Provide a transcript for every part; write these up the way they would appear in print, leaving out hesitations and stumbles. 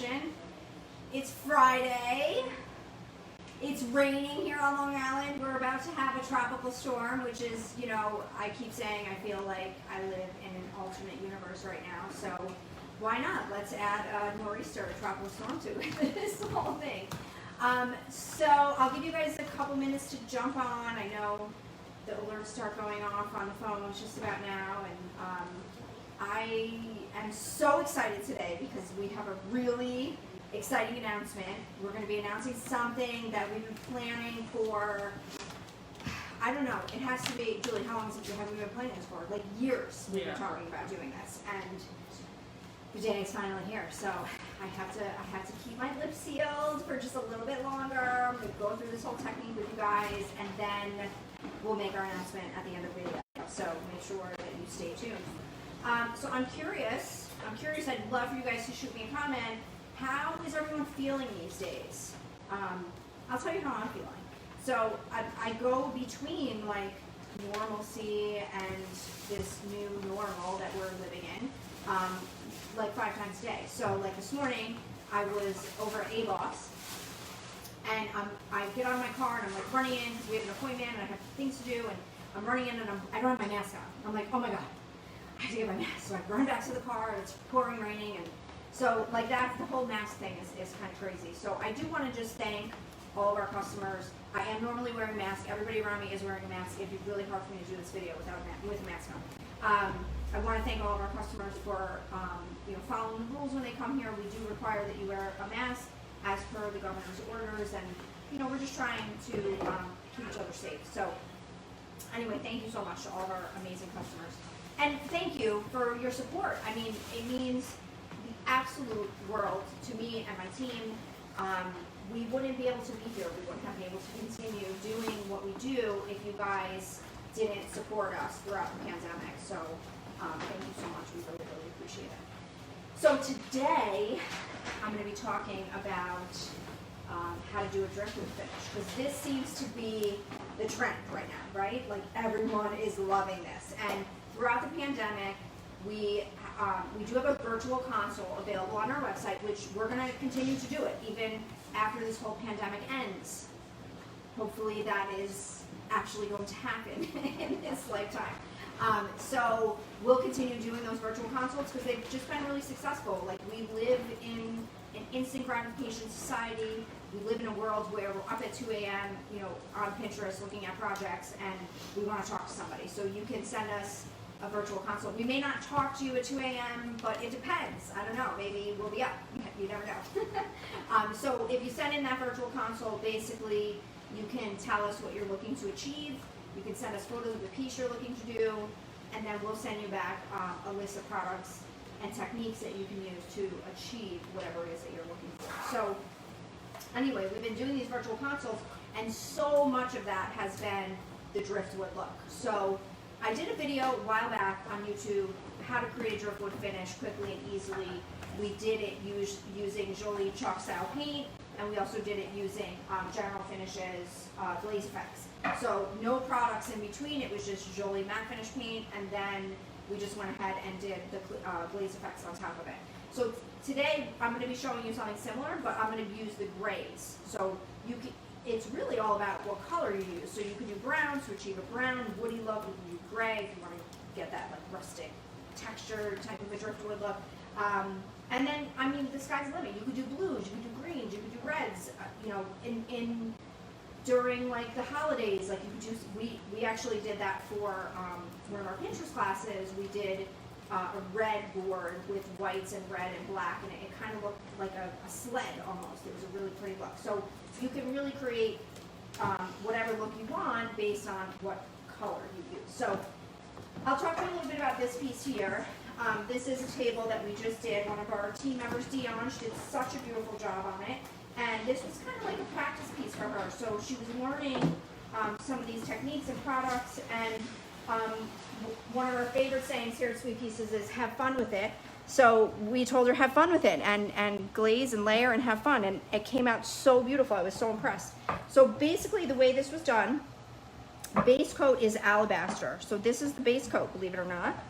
session. It's Friday. It's raining here on Long Island. We're about to have a tropical storm, which is, you know, I keep saying I feel like I live in an alternate universe right now. So why not? Let's add a nor'easter, a tropical storm to this whole thing. So I'll give you guys a couple minutes to jump on. I know the alerts start going off on the phone just about now, and I am so excited today because we have a really exciting announcement. We're going to be announcing something that we've been planning for, I don't know, it has to be, Julie, how long have we been planning this for? Like years we've been talking about doing this, and the day is finally here. So I have to keep my lips sealed for just a little bit longer. I'm going to go through this whole technique with you guys, and then we'll make our announcement at the end of the video. So make sure that you stay tuned. So I'm curious, I'd love for you guys to shoot me a comment. How is everyone feeling these days? I'll tell you how I'm feeling. So I go between like normalcy and this new normal that we're living in, like 5 times a day. So like this morning, I was over at ABOS, and I get out of my car and I'm like running in because we have an appointment and I have things to do, and I'm running in and I don't have my mask on. I'm like, oh my God, I have to get my mask. So I run back to the car, it's pouring, raining, and so like that, the whole mask thing is kind of crazy. So I do want to just thank all of our customers. I am normally wearing a mask. Everybody around me is wearing a mask. It'd be really hard for me to do this video with a mask on. I want to thank all of our customers for following the rules when they come here. We do require that you wear a mask as per the governor's orders, and we're just trying to keep each other safe. So anyway, thank you so much to all of our amazing customers, and thank you for your support. I mean, it means the absolute world to me and my team. We wouldn't be able to be here. We wouldn't have been able to continue doing what we do if you guys didn't support us throughout the pandemic. So thank you so much. We really, really appreciate it. So today, I'm going to be talking about how to do a driftwood finish, because this seems to be the trend right now, right? Like everyone is loving this. And throughout the pandemic, we do have a virtual console available on our website, which we're going to continue to do it even after this whole pandemic ends. Hopefully that is actually going to happen in this lifetime. So we'll continue doing those virtual consults because they've just been really successful. Like, we live in an instant gratification society. We live in a world where we're up at 2 a.m., on Pinterest looking at projects, and we want to talk to somebody. So you can send us a virtual consult. We may not talk to you at 2 a.m., but it depends. I don't know. Maybe we'll be up. You never know. So if you send in that virtual consult, basically you can tell us what you're looking to achieve. You can send us photos of the piece you're looking to do, and then we'll send you back a list of products and techniques that you can use to achieve whatever it is that you're looking for. So anyway, we've been doing these virtual consults, and so much of that has been the driftwood look. So I did a video a while back on YouTube, how to create a driftwood finish quickly and easily. We did it using Jolie chalk style paint, and we also did it using General Finishes Glaze effects. So no products in between, it was just Jolie matte finish paint, and then we just went ahead and did the glaze effects on top of it. So today I'm going to be showing you something similar, but I'm going to use the grays. So it's really all about what color you use. So you can do brown to achieve a brown, woody look. You can do gray if you want to get that like rustic texture type of a driftwood look. And then, I mean, the sky's the limit. You could do blues, you could do greens, you could do reds. During like the holidays, like you could use. We actually did that for one of our Pinterest classes. We did a red board with whites and red and black, and it kind of looked like a sled almost. It was a really pretty look. So you can really create whatever look you want based on what color you use. So I'll talk to you a little bit about this piece here. This is a table that we just did. One of our team members, Dion, she did such a beautiful job on it. And this was kind of like a practice piece for her. So she was learning some of these techniques and products, and one of her favorite sayings here at Sweet Pieces is have fun with it. So we told her have fun with it and glaze and layer and have fun, and it came out so beautiful. I was so impressed. So basically the way this was done, base coat is alabaster. So this is the base coat, believe it or not.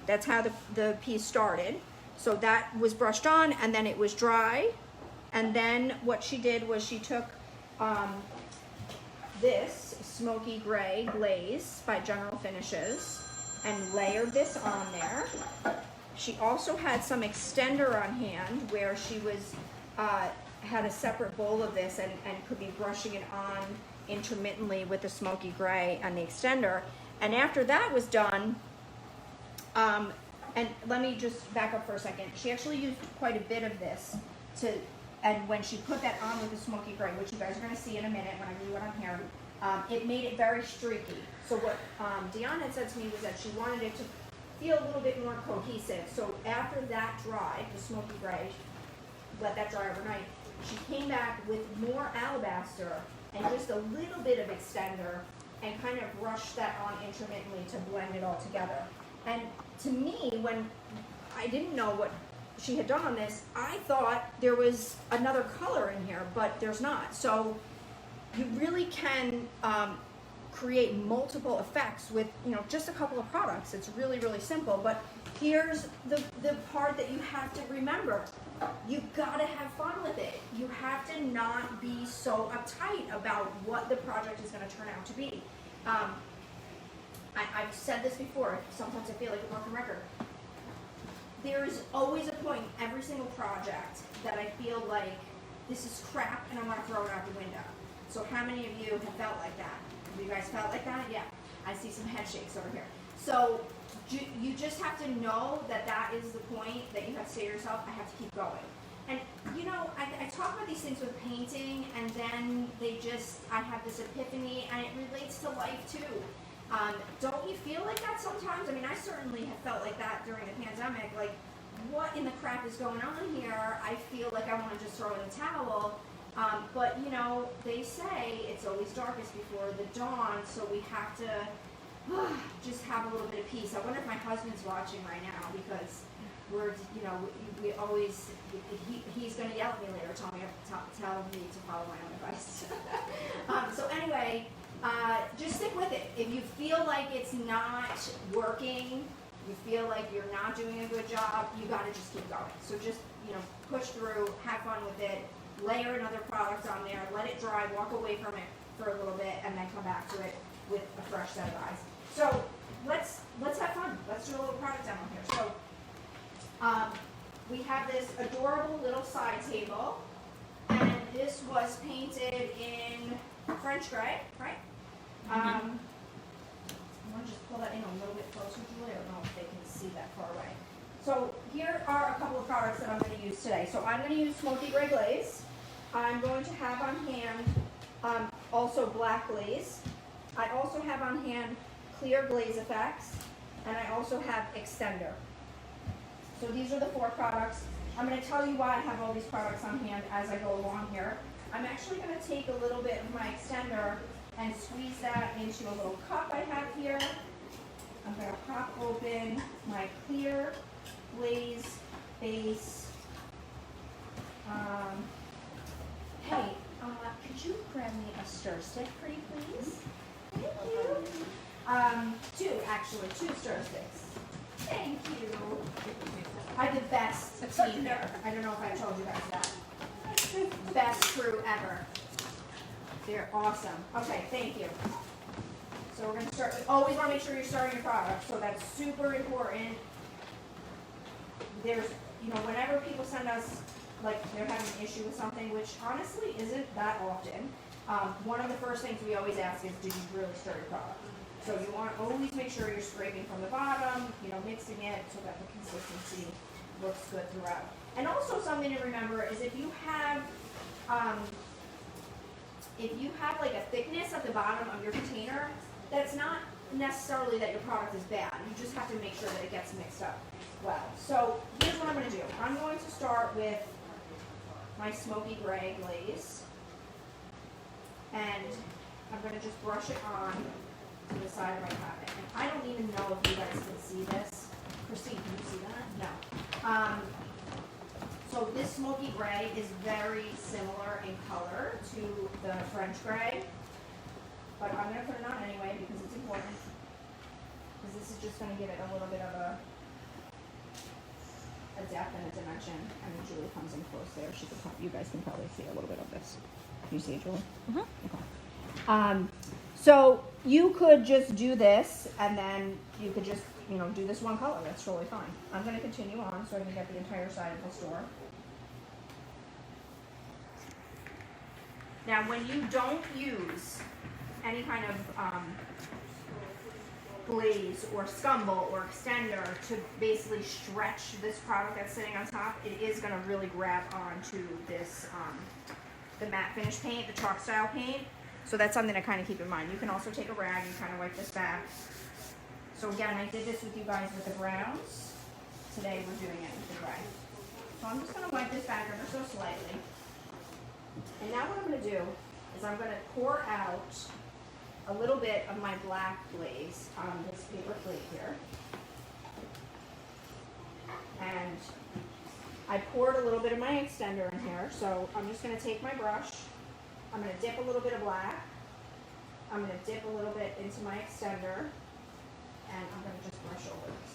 That's how the piece started. So that was brushed on, and then it was dry. And then what she did was she took this Smoky Gray Glaze by General Finishes and layered this on there. She also had some extender on hand where she was had a separate bowl of this and could be brushing it on intermittently with the Smoky Gray and the extender. And after that was done, and let me just back up for a second. She actually used quite a bit of this and when she put that on with the Smoky Gray, which you guys are going to see in a minute when I do it on here, it made it very streaky. So what Dion had said to me was that she wanted it to feel a little bit more cohesive. So after that dried, the Smoky Gray, let that dry overnight, she came back with more alabaster and just a little bit of extender and kind of brushed that on intermittently to blend it all together. And to me, when I didn't know what she had done on this, I thought there was another color in here, but there's not. So you really can create multiple effects with, you know, just a couple of products. It's really, really simple. But here's the part that you have to remember. You've got to have fun with it. You have to not be so uptight about what the project is going to turn out to be. I've said this before. Sometimes I feel like a broken record. There's always a point in every single project that I feel like this is crap and I want to throw it out the window. So how many of you have felt like that? Have you guys felt like that? Yeah. I see some head shakes over here. So you just have to know that that is the point that you have to say to yourself, I have to keep going. And you know, I talk about these things with painting and then I have this epiphany and it relates to life too. Don't you feel like that sometimes? I mean, I certainly have felt like that during the pandemic. Like, what in the crap is going on here? I feel like I want to just throw in the towel. But, you know, they say it's always darkest before the dawn, so we have to just have a little bit of peace. I wonder if my husband's watching right now because we're, you know, we always, he's going to yell at me later, tell me to follow my own advice. So anyway, just stick with it. If you feel like it's not working, you feel like you're not doing a good job, you got to just keep going. So just, you know, push through, have fun with it, layer another product on there, let it dry, walk away from it for a little bit, and then come back to it with a fresh set of eyes. So let's have fun. Let's do a little product demo here. So we have this adorable little side table, and this was painted in French gray, right? I want to just pull that in a little bit closer, Julie. I don't know if they can see that far away. So here are a couple of products that I'm going to use today. So I'm going to use Smoky Gray Glaze. I'm going to have on hand also black glaze. I also have on hand clear glaze effects, and I also have extender. So these are the 4 products. I'm going to tell you why I have all these products on hand as I go along here. I'm actually going to take a little bit of my extender and squeeze that into a little cup I have here. I'm going to pop open my clear glaze base. Hey, could you grab me a stir stick, pretty please? Thank you. 2 stir sticks. Thank you. I have the best team here. I don't know if I told you guys that. Best crew ever. They're awesome. Okay, thank you. So we're going to start. Always want to make sure you're starting your product. So that's super important. There's, you know, whenever people send us, like, they're having an issue with something, which honestly isn't that often, one of the first things we always ask is, did you really stir your product? So you want to always make sure you're scraping from the bottom, you know, mixing it so that the consistency looks good throughout. And also something to remember is if you have like a thickness at the bottom of your container, that's not necessarily that your product is bad. You just have to make sure that it gets mixed up well. So here's what I'm going to do. I'm going to start with my Smoky Gray Glaze, and I'm going to just brush it on to the side of my cabinet. And I don't even know if you guys can see this. Christine, can you see that? No. So this Smoky Gray is very similar in color to the French Gray, but I'm going to put it on anyway because it's important, because this is just going to give it a little bit of a a depth and a dimension. I mean, Julie comes in close there. She could you guys can probably see a little bit of this. Can you see it, Julie? Okay. So you could just do this, and then you could just, you know, do this one color. That's totally fine. I'm going to continue on so I can get the entire side of the store. Now, when you don't use any kind of glaze or scumble or extender to basically stretch this product that's sitting on top, it is going to really grab onto this, the matte finish paint, the chalk style paint. So that's something to kind of keep in mind. You can also take a rag and kind of wipe this back. So again, I did this with you guys with the browns. Today we're doing it with the gray. So I'm just going to wipe this back ever so slightly. And now what I'm going to do is I'm going to pour out a little bit of my black glaze on this paper plate here. And I poured a little bit of my extender in here, so I'm just going to take my brush. I'm going to dip a little bit of black. I'm going to dip a little bit into my extender, and I'm going to just brush over this.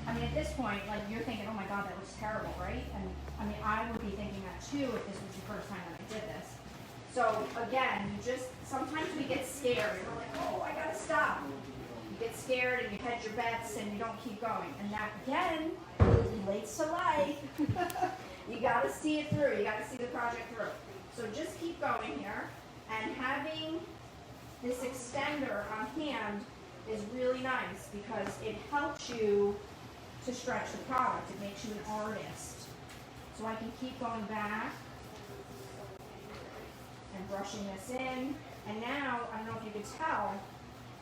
I mean, at this point, like, you're thinking, oh my God, that looks terrible, right? And I mean, I would be thinking that too if this was your first time that I did this. So again, sometimes we get scared. We're like, oh, I gotta stop. You get scared and you hedge your bets and you don't keep going. And that, again, relates to life. You gotta see it through. You gotta see the project through. So just keep going here. And having this extender on hand is really nice because it helps you to stretch the product. It makes you an artist. So I can keep going back and brushing this in. And now, I don't know if you could tell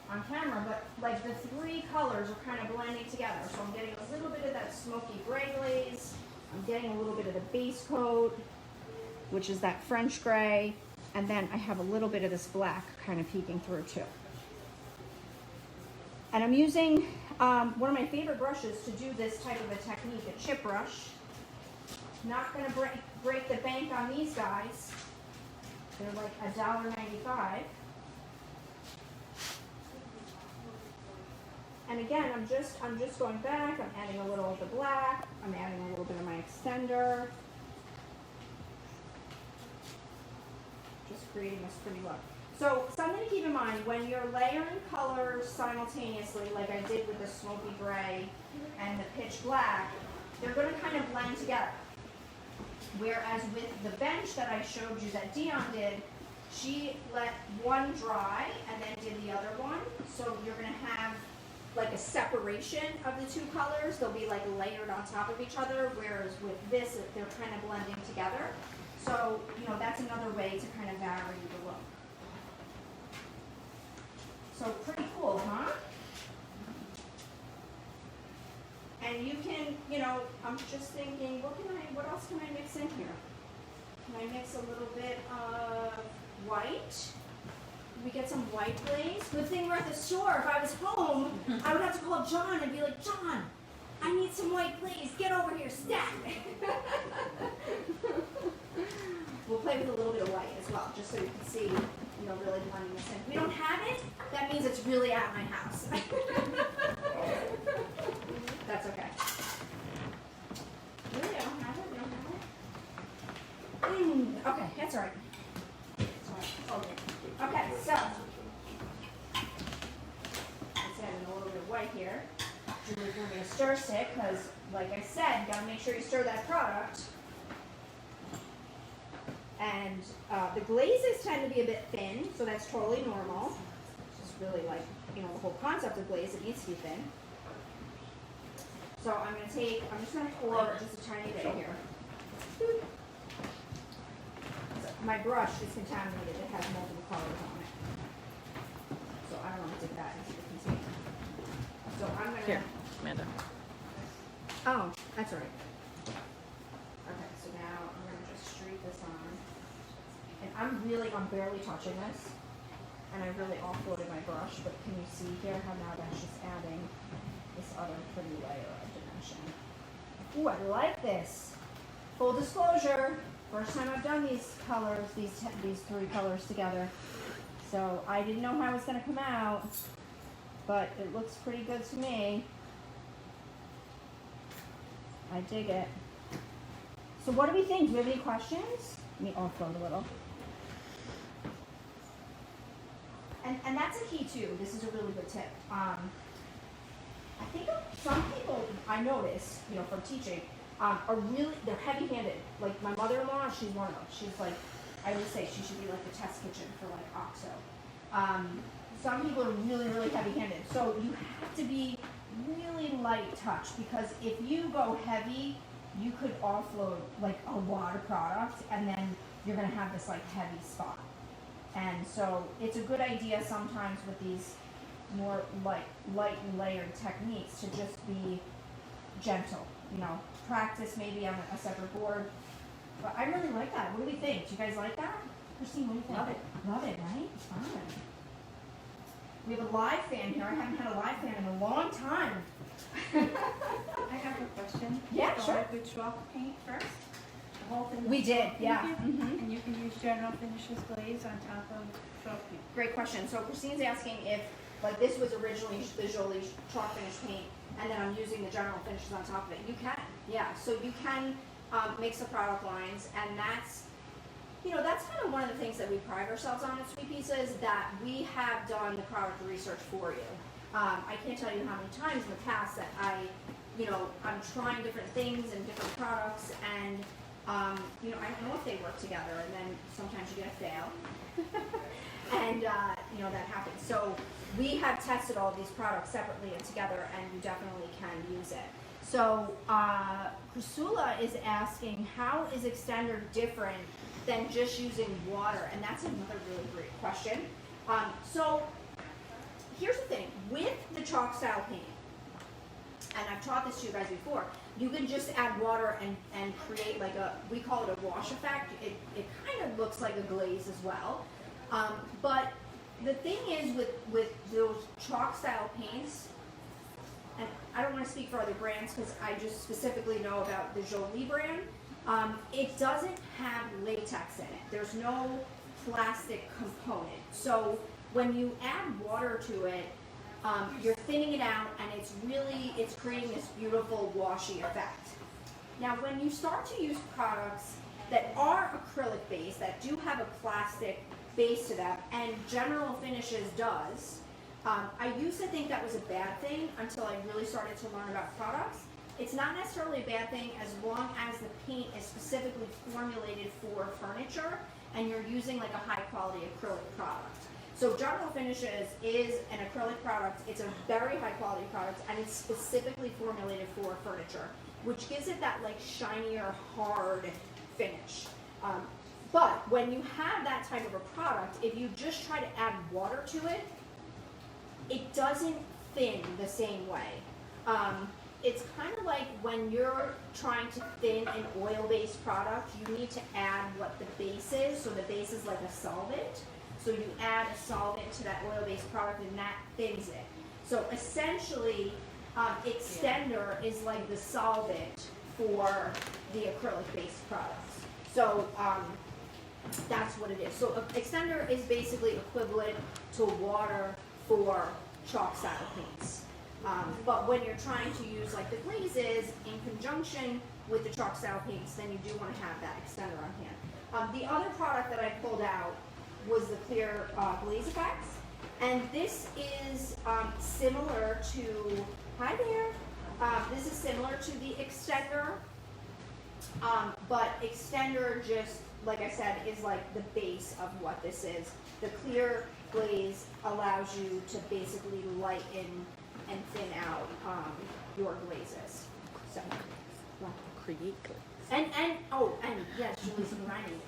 on camera, but like the three colors are kind of blending together. So I'm getting a little bit of that smoky gray glaze. I'm getting a little bit of the base coat, which is that French gray. And then I have a little bit of this black kind of peeking through too. And I'm using one of my favorite brushes to do this type of a technique, a chip brush. Not going to break the bank on these guys. They're like $1.95. And again, I'm just going back. I'm adding a little of the black. I'm adding a little bit of my extender. Just creating this pretty look. So something to keep in mind when you're layering colors simultaneously, like I did with the smoky gray and the pitch black, they're going to kind of blend together. Whereas with the bench that I showed you that Dion did, she let one dry and then did the other one. So you're going to have like a separation of the two colors. They'll be like layered on top of each other, whereas with this, they're kind of blending together. So, you know, that's another way to kind of vary the look. So pretty cool, huh? And you can, you know, I'm just thinking, what else can I mix in here? Can I mix a little bit of white? We get some white glaze. Good thing we're at the store. If I was home, I would have to call John and be like, John, I need some white glaze. Get over here, stat. We'll play with a little bit of white as well, just so you can see, you know, really blending this in. If we don't have it, that means it's really at my house. That's okay. Really, I don't have it? You don't have it? Okay, that's all right. Okay, so let's add in a little bit of white here. Julie's going to be a stir stick because, like I said, you got to make sure you stir that product. And the glazes tend to be a bit thin, so that's totally normal. It's just really like, you know, the whole concept of glaze, it needs to be thin. So I'm just going to pour just a tiny bit here. So my brush is contaminated, it has multiple colors on it. So I don't want to dip that into the container. So I'm going to... Here, Amanda. Oh, that's all right. Okay, so now I'm going to just streak this on. And I'm barely touching this. And I really offloaded my brush, but can you see here how now that's just adding this other pretty layer of dimension. Ooh, I like this. Full disclosure, first time I've done these colors, these three colors together. So I didn't know how it was going to come out, but it looks pretty good to me. I dig it. So what do we think? Do we have any questions? Let me offload a little. And that's a key too. This is a really good tip. I think some people I notice, you know, from teaching, they're heavy-handed. Like my mother-in-law, she's one of them. She's like, I always say she should be like the test kitchen for like OXO. Some people are really, really heavy-handed. So you have to be really light touch, because if you go heavy, you could offload like a lot of product, and then you're gonna have this like heavy spot. And so it's a good idea sometimes with these more light layered techniques to just be gentle, you know, practice maybe on a separate board. But I really like that. What do we think? Do you guys like that? Christine, what do you think? Love it. Love it, right? Fun. We have a live fan here. I haven't had a live fan in a long time. I have a question. Yeah, So sure. With chalk paint first? The whole thing We was did, chalk yeah. painted, Mhm. And you can use General Finishes glaze on top of chalk paint. Great question. So Christine's asking if, like, this was originally the Jolie chalk finish paint, and then I'm using the general finishes on top of it. You can, yeah. So you can mix the product lines, and that's, you know, that's kind of one of the things that we pride ourselves on at Sweet Pizza, is that we have done the product research for you. I can't tell you how many times in the past that I'm trying different things and different products, and you know, I don't know if they work together, and then sometimes you get a fail. And you know, that happens. So we have tested all of these products separately and together, and you definitely can use it. So Chrysula is asking, how is Extender different than just using water? And that's another really great question. So here's the thing, with the chalk style paint, and I've taught this to you guys before, you can just add water and create like we call it a wash effect. It kind of looks like a glaze as well. But the thing is with those chalk style paints, and I don't want to speak for other brands because I just specifically know about the Jolie brand, it doesn't have latex in it. There's no plastic component. So when you add water to it, you're thinning it out, and it's creating this beautiful washy effect. Now when you start to use products that are acrylic based, that do have a plastic base to them, and General Finishes does, I used to think that was a bad thing until I really started to learn about products. It's not necessarily a bad thing as long as the paint is specifically formulated for furniture and you're using like a high quality acrylic product. So General Finishes is an acrylic product. It's a very high quality product, and it's specifically formulated for furniture, which gives it that like shinier, hard finish. But when you have that type of a product, if you just try to add water to it, it doesn't thin the same way. It's kind of like when you're trying to thin an oil-based product, you need to add what the base is. So the base is like a solvent. So you add a solvent to that oil-based product, and that thins it. So essentially, Extender is like the solvent for the acrylic-based products. So that's what it is. So Extender is basically equivalent to water for chalk style paints. But when you're trying to use like the glazes in conjunction with the chalk style paints, then you do want to have that Extender on hand. The other product that I pulled out was the clear glaze effects, and this is similar to, hi there, this is similar to the Extender, but Extender, just like I said, is like the base of what this is. The clear glaze allows you to basically lighten and thin out your glazes. So, Create glaze. and yes, Julie's reminding me.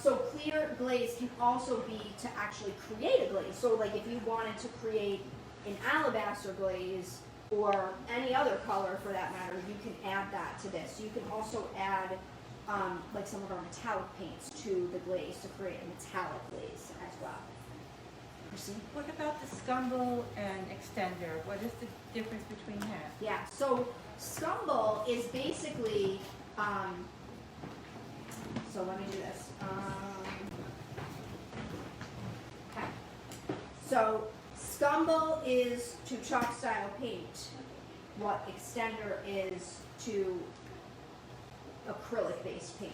So clear glaze can also be to actually create a glaze. So like if you wanted to create an alabaster glaze or any other color for that matter, you can add that to this. You can also add like some of our metallic paints to the glaze to create a metallic glaze as well. Christine? What about the Scumble and Extender? What is the difference between that? Yeah, so Scumble is basically, so let me do this. Okay. So Scumble is to chalk style paint what Extender is to acrylic-based paint.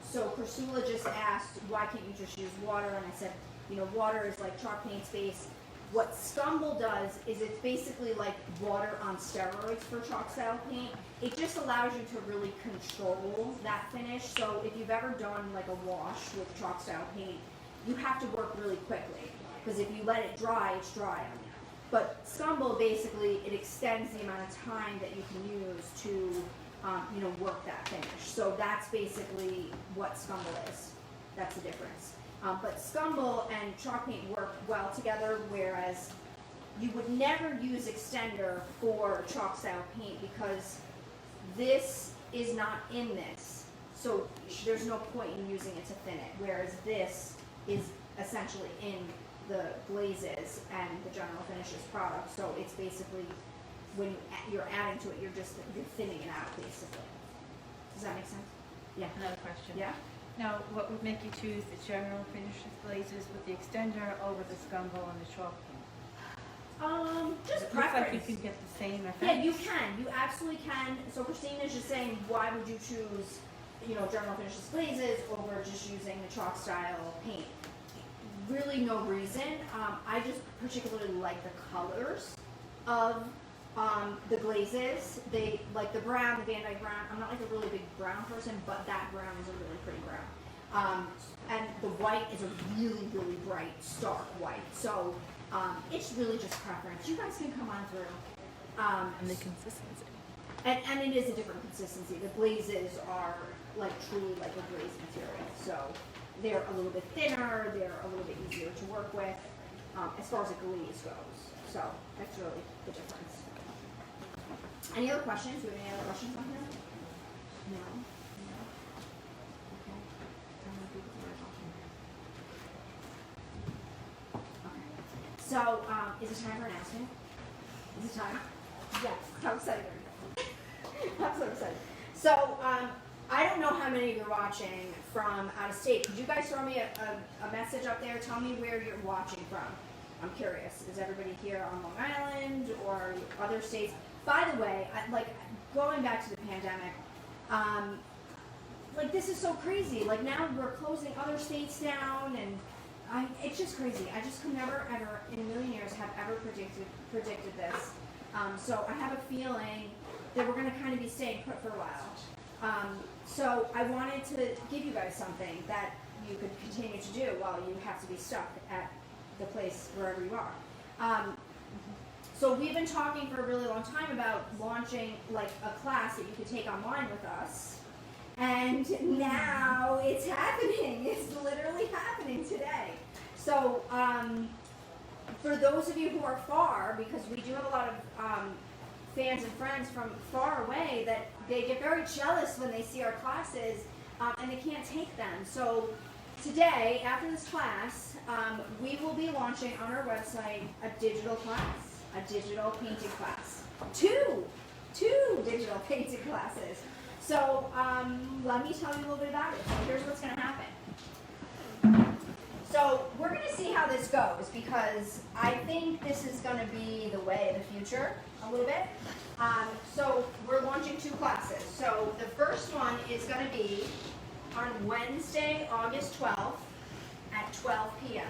So Ursula just asked, why can't you just use water? And I said, you know, water is like chalk paint base. What Scumble does is it's basically like water on steroids for chalk style paint. It just allows you to really control that finish. So if you've ever done like a wash with chalk style paint, you have to work really quickly, because if you let it dry, it's dry on you. But Scumble, basically, it extends the amount of time that you can use to, you know, work that finish. So that's basically what Scumble is. That's the difference. But Scumble and chalk paint work well together, whereas you would never use extender for chalk style paint because this is not in this. So there's no point in using it to thin it, whereas this is essentially in the glazes and the general finishes product. So it's basically, when you're adding to it, you're thinning it out, basically. Does that make sense? Yeah. Another question. Yeah? Now, what would make you choose the general finishes glazes with the extender over the Scumble and the chalk paint? Just It looks like you preference. can get the same effect. Yeah, you can. You absolutely can. So Christina's just saying, why would you choose, you know, general finishes glazes over just using the chalk style paint? Really no reason. I just particularly like the colors of the glazes. They like the brown, the Van Dyke brown. I'm not like a really big brown person, but that brown is a really pretty brown. And the white is a really, really bright, stark white. So it's really just preference. You guys can come on through. And the consistency. And it is a different consistency. The glazes are like truly like a glaze material. So they're a little bit thinner, they're a little bit easier to work with as far as a glaze goes. So that's really the difference. Any other questions? Do we have any other questions on here? No? No? Okay. I don't know if people are talking. Okay. So, is it time for an announcement? Is it time? Yes. How excited are you? I'm so excited. So, I don't know how many of you are watching from out of state. Could you guys throw me a message up there? Tell me where you're watching from. I'm curious. Is everybody here on Long Island or other states? By the way, going back to the pandemic, like this is so crazy. Like now we're closing other states down, and it's just crazy. I just could never, ever, in a million years, have ever predicted this. So I have a feeling that we're going to kind of be staying put for a while. So I wanted to give you guys something that you could continue to do while you have to be stuck at the place wherever you are. So we've been talking for a really long time about launching like a class that you could take online with us. And now it's happening. It's literally happening today. So for those of you who are far, because we do have a lot of fans and friends from far away, that they get very jealous when they see our classes and they can't take them. So today, after this class, we will be launching on our website a digital class, a digital painting class. Two digital painting classes. So let me tell you a little bit about it. So here's what's going to happen. So we're going to see how this goes, because I think this is going to be the way of the future a little bit. So we're launching two classes. So the first one is going to be on Wednesday, August 12th at 12 p.m.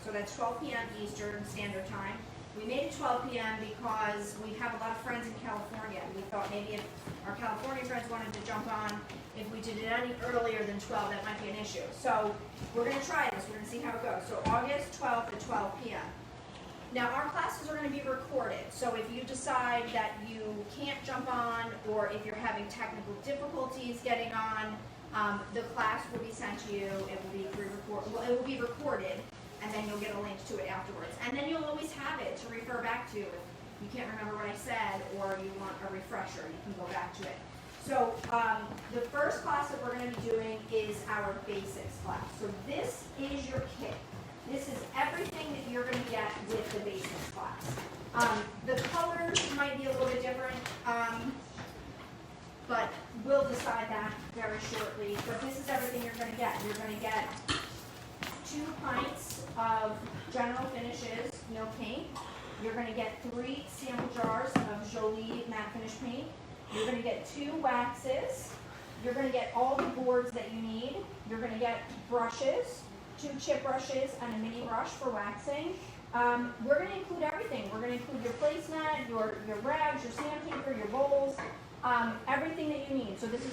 So that's 12 p.m. Eastern Standard Time. We made it 12 p.m. because we have a lot of friends in California. We thought maybe if our California friends wanted to jump on, if we did it any earlier than 12, that might be an issue. So we're going to try this. We're going to see how it goes. So August 12th at 12 p.m. Now our classes are going to be recorded. So if you decide that you can't jump on, or if you're having technical difficulties getting on, the class will be sent to you. It will be it will be recorded, and then you'll get a link to it afterwards. And then you'll always have it to refer back to if you can't remember what I said, or you want a refresher, you can go back to it. So the first class that we're going to be doing is our basics class. So this is your kit. This is everything that you're going to get with the basics class. The colors might be a little bit different, but we'll decide that very shortly. But this is everything you're going to get. You're going to get 2 pints of general finishes, no paint. You're going to get 3 sample jars of Jolie matte finish paint. You're going to get 2 waxes. You're going to get all the boards that you need. You're going to get brushes, 2 chip brushes, and a mini brush for waxing. We're going to include everything. We're going to include your placemat, your rags, your sandpaper, your bowls, everything that you need. So this is,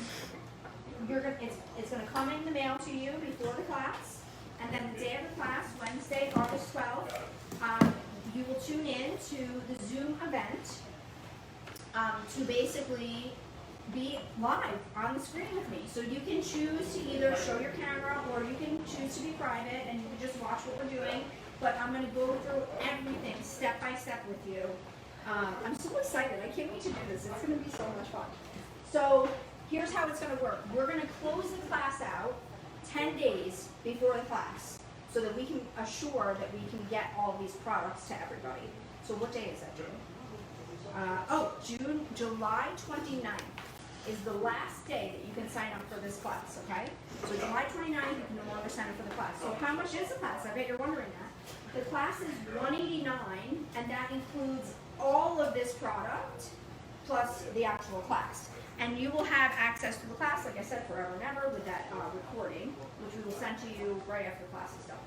it's going to come in the mail to you before the class, and then the day of the class, Wednesday, August 12th, you will tune in to the Zoom event to basically be live on the screen with me. So you can choose to either show your camera or you can choose to be private and you can just watch what we're doing. But I'm going to go through everything step by step with you. I'm so excited. I can't wait to do this. It's going to be so much fun. So here's how it's going to work. We're going to close the class out 10 days before the class so that we can assure that we can get all these products to everybody. So what day is that, June? July 29th is the last day that you can sign up for this class, okay? So July 29th, you can no longer sign up for the class. So how much is the class? I bet you're wondering that. The class is $189, and that includes all of this product plus the actual class. And you will have access to the class, like I said, forever and ever with that recording, which we will send to you right after the class is done.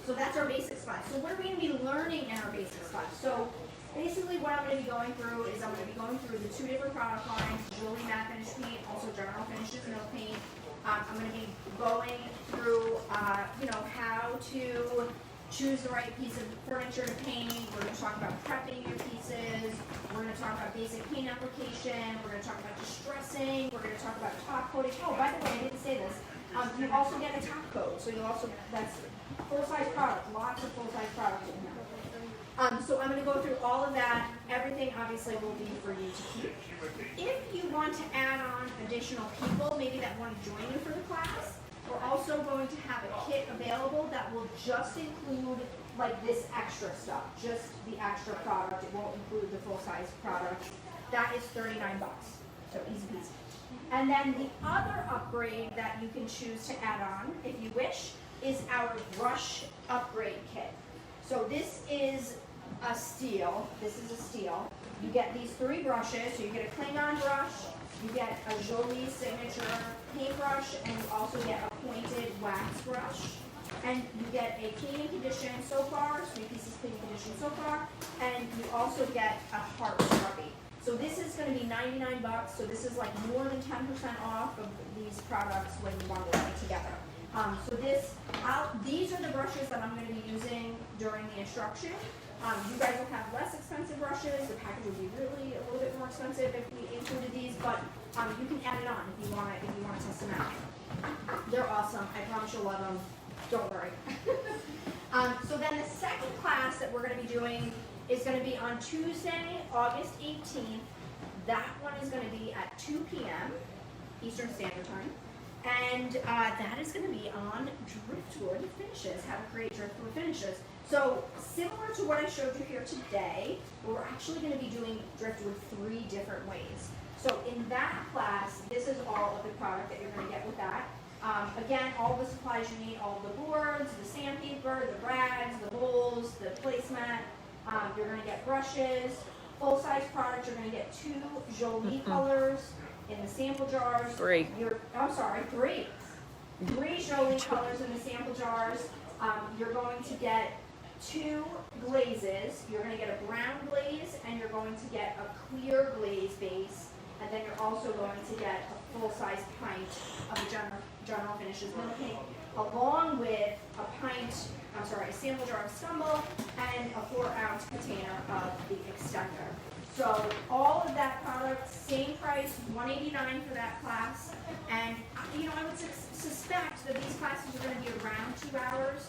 So that's our basics class. So what are we going to be learning in our basics class? So basically what I'm going to be going through is I'm going to be going through the 2 different product lines, Jolie Matte Finish Paint, also General Finishes Milk Paint. I'm going to be going through, how to choose the right piece of furniture to paint. We're going to talk about prepping your pieces. We're going to talk about basic paint application. We're going to talk about distressing. We're going to talk about top coating. Oh, by the way, I didn't say this. You also get a top coat. So you'll also, that's full-size product, lots of full-size products in here. So I'm going to go through all of that. Everything obviously will be for you to keep. If you want to add on additional people, maybe that want to join you for the class, we're also going to have a kit available that will just include like this extra stuff, just the extra product. It won't include the full-size product. That is $39, so easy peasy. And then the other upgrade that you can choose to add on, if you wish, is our brush upgrade kit. So this is a steal. This is a steal. You get these 3 brushes. So you get a Klingon brush, you get a Jolie signature paintbrush, and you also get a pointed wax brush. And you get a cleaning condition so far, 3 pieces cleaning condition so far, and you also get a heart scrubby. So this is going to be $99. So this is like more than 10% off of these products when you bundle them together. So these are the brushes that I'm going to be using during the instruction. You guys will have less expensive brushes. The package will be really a little bit more expensive if we included these, but you can add it on if you want to test them out. They're awesome. I promise you'll love them. Don't worry. So then the second class that we're going to be doing is going to be on Tuesday, August 18th. That one is going to be at 2 p.m. Eastern Standard Time. And that is going to be on Driftwood Finishes, how to create Driftwood Finishes. So similar to what I showed you here today, we're actually going to be doing Driftwood 3 different ways. So in that class, this is all of the product that you're going to get with that. Again, all the supplies you need, all the boards, the sandpaper, the rags, the bowls, the placemat. You're going to get brushes, full-size product. You're going to get 2 Jolie colors in the sample jars. 3. I'm sorry, 3. 3 Jolie colors in the sample jars. You're going to get 2 glazes. You're going to get a brown glaze, and you're going to get a clear glaze base. And then you're also going to get a full-size pint of the General Finishes Milk Paint, along with a sample jar of Stumble, and a 4-ounce container of the extender. So all of that product, same price, $189 for that class. And I would suspect that these classes are going to be around 2 hours.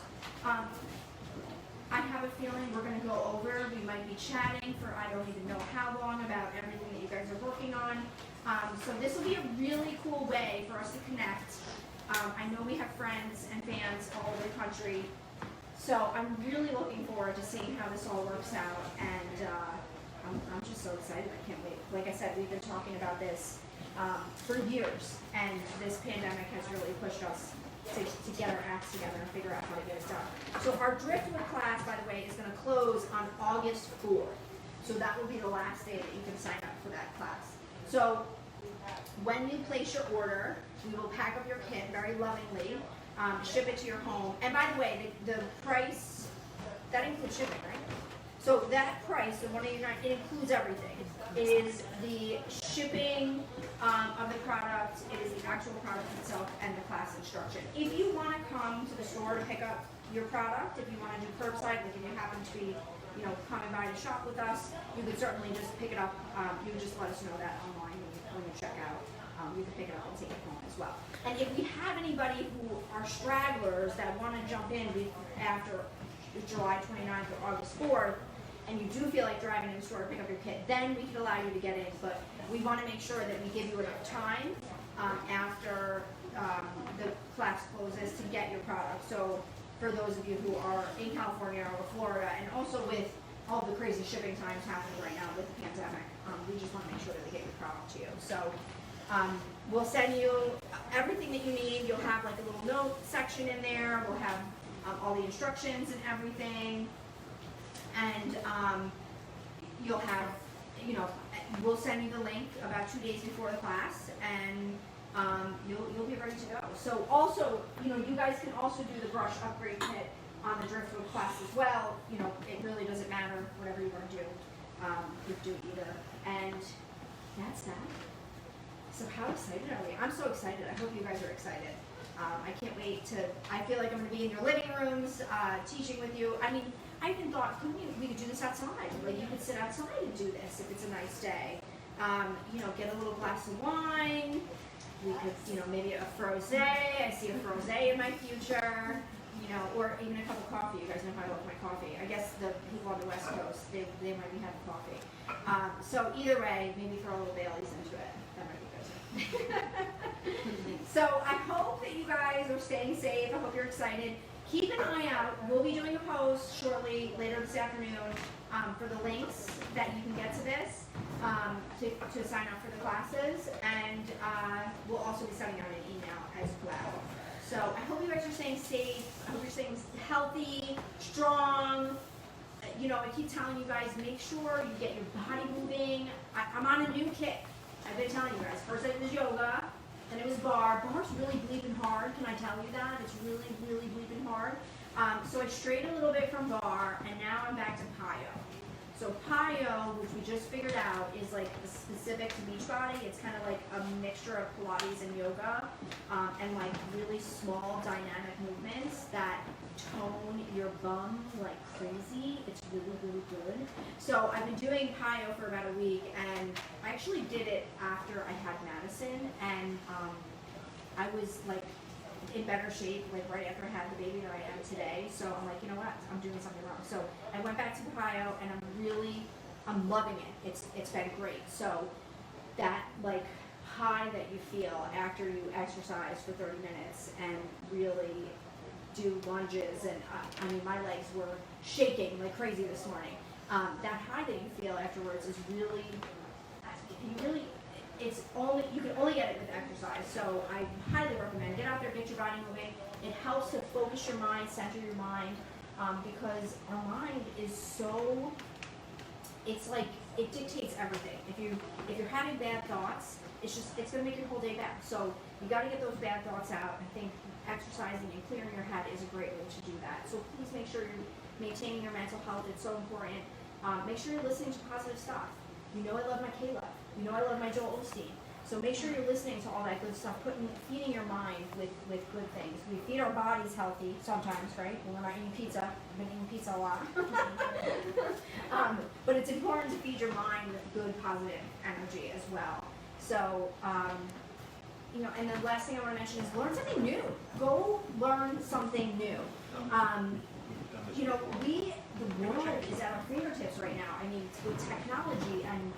I have a feeling we're going to go over. We might be chatting for I don't even know how long about everything that you guys are working on. So this will be a really cool way for us to connect. I know we have friends and fans all over the country. So I'm really looking forward to seeing how this all works out. And I'm just so excited. I can't wait. Like I said, we've been talking about this for years. And this pandemic has really pushed us to get our acts together and figure out how to get it done. So our Driftwood class, by the way, is going to close on August 4th. So that will be the last day that you can sign up for that class. So when you place your order, we will pack up your kit very lovingly, ship it to your home. And by the way, the price, that includes shipping, right? So that price, the $189, it includes everything. It is the shipping of the product, it is the actual product itself, and the class instruction. If you want to come to the store to pick up your product, if you want to do curbside, like if you happen to be, coming by to shop with us, you could certainly just pick it up. You would just let us know that online when you check out. You can pick it up and take it home as well. And if we have anybody who are stragglers that want to jump in after July 29th or August 4th, and you do feel like driving in the store to pick up your kit, then we can allow you to get in. But we want to make sure that we give you enough time after the class closes to get your product. So for those of you who are in California or Florida, and also with all the crazy shipping times happening right now with the pandemic, we just want to make sure that we get your product to you. So we'll send you everything that you need. You'll have like a little note section in there. We'll have all the instructions and everything. And you'll have, we'll send you the link about 2 days before the class, and you'll be ready to go. So also, you guys can also do the brush upgrade kit on the Driftwood class as well. It really doesn't matter, whatever you want to do, you do either. And that's that. So how excited are we? I'm so excited. I hope you guys are excited. I can't wait I feel like I'm going to be in your living rooms, teaching with you. I mean, I even thought, we could do this outside. Like, you could sit outside and do this if it's a nice day. Get a little glass of wine. We could, maybe a frosé. I see a frosé in my future. Or even a cup of coffee. You guys know how I love my coffee. I guess the people on the West Coast, they might be having coffee. So either way, maybe throw a little Baileys into it. That might be good. So I hope that you guys are staying safe. I hope you're excited. Keep an eye out. We'll be doing a post shortly, later this afternoon, for the links that you can get to this, to sign up for the classes, and we'll also be sending out an email as well. So I hope you guys are staying safe. I hope you're staying healthy, strong. I keep telling you guys, make sure you get your body moving. I'm on a new kick. I've been telling you guys. First it was yoga, then it was bar. Bar's really bleeping hard. Can I tell you that? It's really, really bleeping hard. So I strayed a little bit from bar, and now I'm back to Payo. So Payo, which we just figured out, is like specific to Beachbody. It's kind of like a mixture of Pilates and yoga, and like really small dynamic movements that tone your bum like crazy. It's really, really good. So I've been doing Payo for about a week, and I actually did it after I had Madison, and I was like in better shape, like right after I had the baby that I am today. So I'm like, you know what? I'm doing something wrong. So I went back to Payo, and I'm loving it. It's been great. So that like high that you feel after you exercise for 30 minutes and really do lunges, and I mean, my legs were shaking like crazy this morning. That high that you feel afterwards is really, you can only get it with exercise. So I highly recommend, get out there, get your body moving. It helps to focus your mind, center your mind, because our mind is so, it's like, it dictates everything. If you're having bad thoughts, it's gonna make your whole day bad. So you gotta get those bad thoughts out. I think exercising and clearing your head is a great way to do that. So please make sure you're maintaining your mental health. It's so important. Make sure you're listening to positive stuff. You know I love my Kayla. You know I love my Joel Osteen. So make sure you're listening to all that good stuff, feeding your mind with good things. We feed our bodies healthy sometimes, right? When we're not eating pizza. I've been eating pizza a lot. But it's important to feed your mind with good, positive energy as well. So, and the last thing I want to mention is learn something new. Go learn something new. The world is at our fingertips right now. I mean, with technology and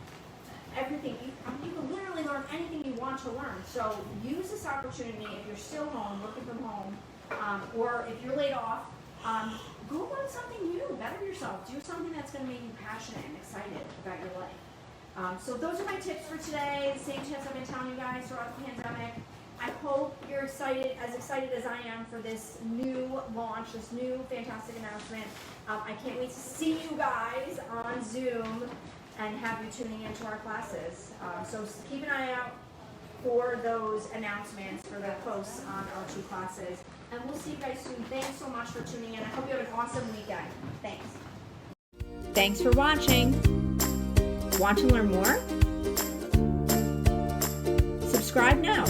everything, you can literally learn anything you want to learn. So use this opportunity if you're still home, working from home, or if you're laid off, go learn something new, better yourself. Do something that's going to make you passionate and excited about your life. So those are my tips for today. The same tips I've been telling you guys throughout the pandemic. I hope you're as excited as I am for this new launch, this new fantastic announcement. I can't wait to see you guys on Zoom and have you tuning into our classes. So keep an eye out for those announcements for the posts on our 2 classes. And we'll see you guys soon. Thanks so much for tuning in. I hope you have an awesome weekend. Thanks. Thanks for watching. Want to learn more? Subscribe now.